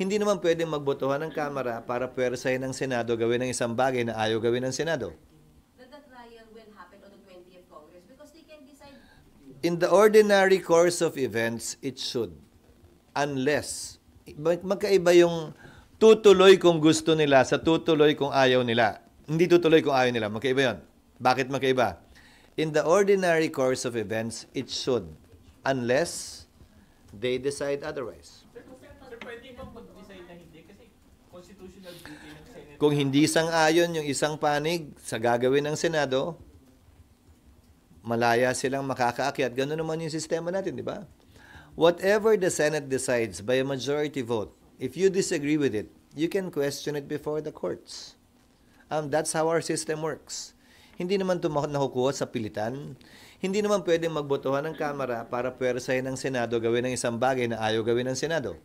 Hindi naman pwedeng magbotohan ng Kamara para puwersahin ng Senado gawin ng isang bagay na ayaw gawin ng Senado. That the trial will happen on the 20th Congress because they can decide. In the ordinary course of events, it should. Unless, magkaiba yung tutuloy kung gusto nila sa tutuloy kung ayaw nila. Hindi tutuloy kung ayaw nila. Magkaiba yun. Bakit magkaiba? In the ordinary course of events, it should. Unless they decide otherwise. Sir, pwede bang mag-decide na hindi? Kasi constitutional duty ng Senate. Kung hindi sang-ayon yung isang panig sa gagawin ng Senado, malaya silang makakaakyat. Ganun naman yung sistema natin, di ba? Whatever the Senate decides by a majority vote, if you disagree with it, you can question it before the courts. That's how our system works. Hindi naman ito nakukuha sa pilitan. Hindi naman pwedeng magbotohan ng Kamara para puwersahin ng Senado gawin ng isang bagay na ayaw gawin ng Senado.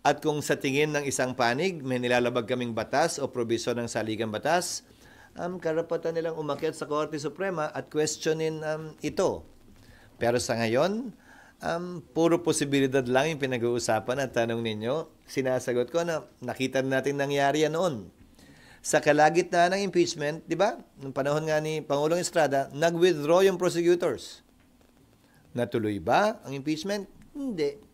At kung sa tingin ng isang panig, may nilalabag kaming batas o probisyon ng saligang batas, karapatan nilang umakyat sa Korte Suprema at questionin ito. Pero sa ngayon, puro posibilidad lang yung pinag-uusapan at tanong ninyo. Sinasagot ko na nakita natin nangyari yan noon. Sa kalagitnaan ng impeachment, di ba? Noong panahon nga ni Pangulong Estrada, nag-withdraw yung prosecutors. Natuloy ba ang impeachment? Hindi.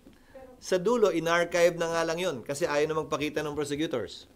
Sa dulo, in-archive na nga lang yun kasi ayaw na magpakita ng prosecutors.